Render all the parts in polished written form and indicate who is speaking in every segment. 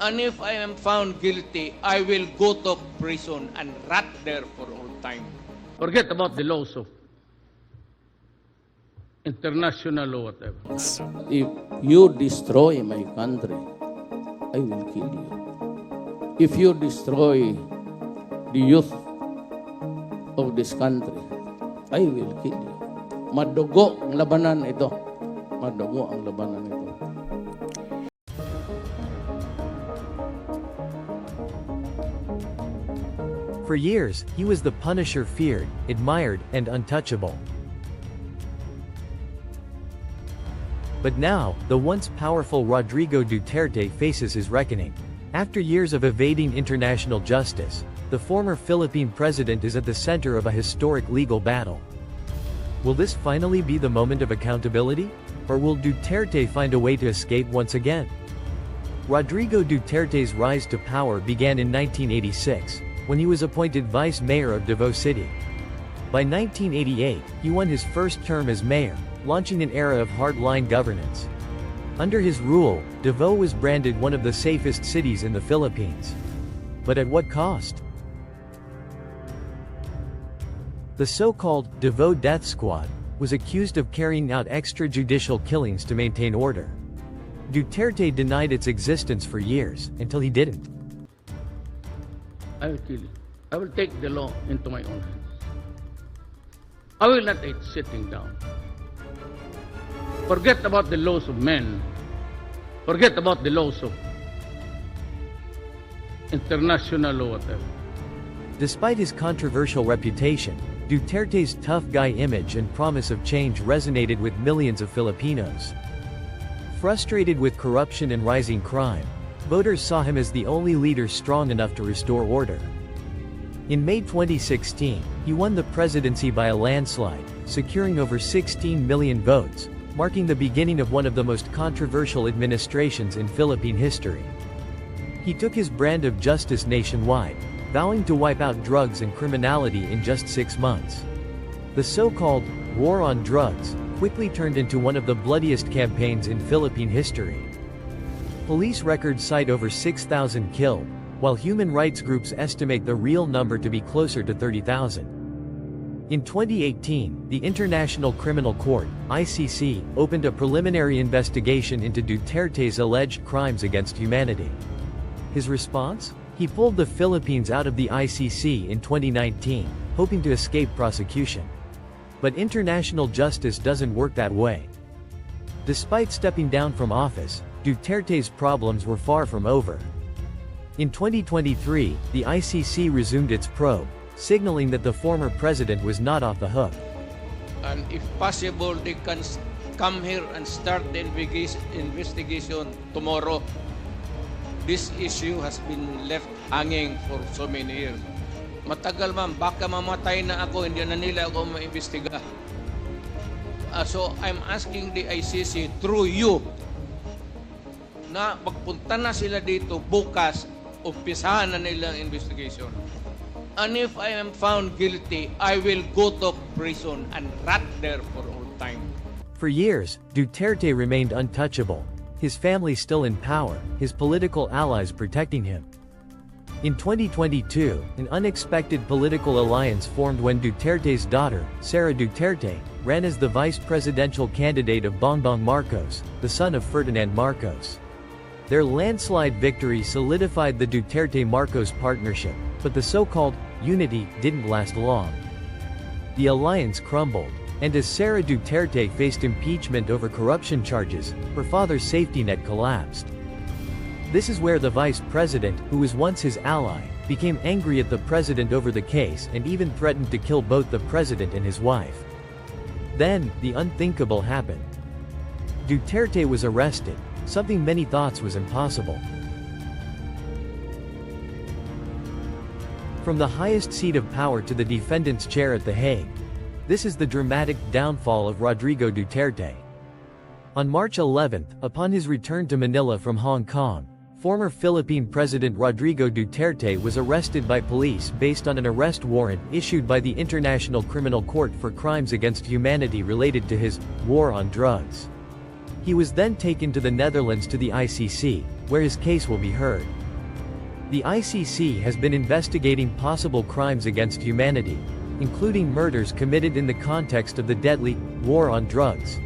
Speaker 1: And if I am found guilty, I will go to prison and rot there for all time.
Speaker 2: Forget about the laws of international law, whatever.
Speaker 3: If you destroy my country, I will kill you. If you destroy the youth of this country, I will kill you. Madugo ang labanan ito. Madugo ang labanan ito.
Speaker 4: For years, he was the Punisher, feared, admired, and untouchable. But now, the once powerful Rodrigo Duterte faces his reckoning. After years of evading international justice, the former Philippine president is at the center of a historic legal battle. Will this finally be the moment of accountability? Or will Duterte find a way to escape once again? Rodrigo Duterte's rise to power began in 1986, when he was appointed vice mayor of Davao City. By 1988, he won his first term as mayor, launching an era of hard-line governance. Under his rule, Davao was branded one of the safest cities in the Philippines. But at what cost? The so-called Davao Death Squad was accused of carrying out extrajudicial killings to maintain order. Duterte denied its existence for years, until he didn't.
Speaker 2: I will kill you. I will take the law into my own hands. I will not eat sitting down. Forget about the laws of men. Forget about the laws of international law, whatever.
Speaker 4: Despite his controversial reputation, Duterte's tough guy image and promise of change resonated with millions of Filipinos. Frustrated with corruption and rising crime, voters saw him as the only leader strong enough to restore order. In May 2016, he won the presidency by a landslide, securing over 16 million votes, marking the beginning of one of the most controversial administrations in Philippine history. He took his brand of justice nationwide, vowing to wipe out drugs and criminality in just 6 months. The so-called war on drugs quickly turned into one of the bloodiest campaigns in Philippine history. Police records cite over 6,000 killed, while human rights groups estimate the real number to be closer to 30,000. In 2018, the International Criminal Court, ICC, opened a preliminary investigation into Duterte's alleged crimes against humanity. His response? He pulled the Philippines out of the ICC in 2019, hoping to escape prosecution. But international justice doesn't work that way. Despite stepping down from office, Duterte's problems were far from over. In 2023, the ICC resumed its probe, signaling that the former president was not off the hook.
Speaker 1: And if possible, they can come here and start the investigation tomorrow. This issue has been left hanging for so many years. Matagal ma'am, baka mamatay na ako, hindi na nila ako maimbestiga. So I'm asking the ICC through you na pagpunta na sila dito bukas, umpisahan na nilang investigation. And if I am found guilty, I will go to prison and rot there for all time.
Speaker 4: For years, Duterte remained untouchable, his family still in power, his political allies protecting him. In 2022, an unexpected political alliance formed when Duterte's daughter, Sara Duterte, ran as the vice presidential candidate of Bongbong Marcos, the son of Ferdinand Marcos. Their landslide victory solidified the Duterte-Marcos partnership, but the so-called unity didn't last long. The alliance crumbled, and as Sara Duterte faced impeachment over corruption charges, her father's safety net collapsed. This is where the vice president, who was once his ally, became angry at the president over the case and even threatened to kill both the president and his wife. Then, the unthinkable happened. Duterte was arrested, something many thought was impossible. From the highest seat of power to the defendant's chair at The Hague, this is the dramatic downfall of Rodrigo Duterte. On March 11, upon his return to Manila from Hong Kong, former Philippine President Rodrigo Duterte was arrested by police based on an arrest warrant issued by the International Criminal Court for crimes against humanity related to his war on drugs. He was then taken to the Netherlands to the ICC, where his case will be heard. The ICC has been investigating possible crimes against humanity, including murders committed in the context of the deadly war on drugs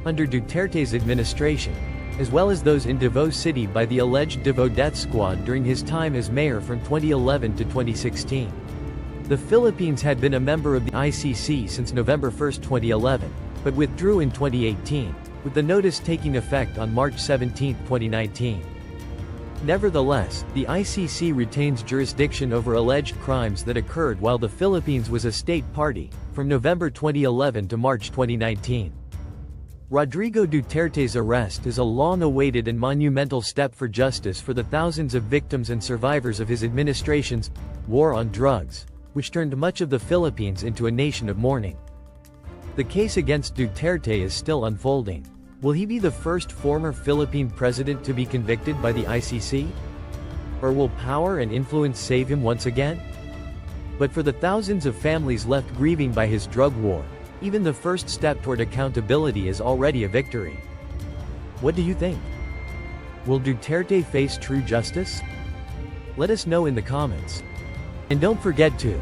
Speaker 4: under Duterte's administration, as well as those in Davao City by the alleged Davao Death Squad during his time as mayor from 2011 to 2016. The Philippines had been a member of the ICC since November 1, 2011, but withdrew in 2018, with the notice taking effect on March 17, 2019. Nevertheless, the ICC retains jurisdiction over alleged crimes that occurred while the Philippines was a state party, from November 2011 to March 2019. Rodrigo Duterte's arrest is a long-awaited and monumental step for justice for the thousands of victims and survivors of his administration's war on drugs, which turned much of the Philippines into a nation of mourning. The case against Duterte is still unfolding. Will he be the first former Philippine president to be convicted by the ICC? Or will power and influence save him once again? But for the thousands of families left grieving by his drug war, even the first step toward accountability is already a victory. What do you think? Will Duterte face true justice? Let us know in the comments. And don't forget to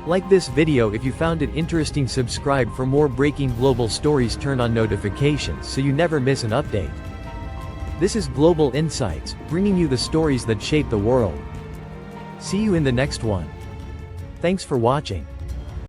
Speaker 4: like this video if you found it interesting, subscribe for more breaking global stories, turn on notifications so you never miss an update. This is Global Insights, bringing you the stories that shape the world. See you in the next one. Thanks for watching.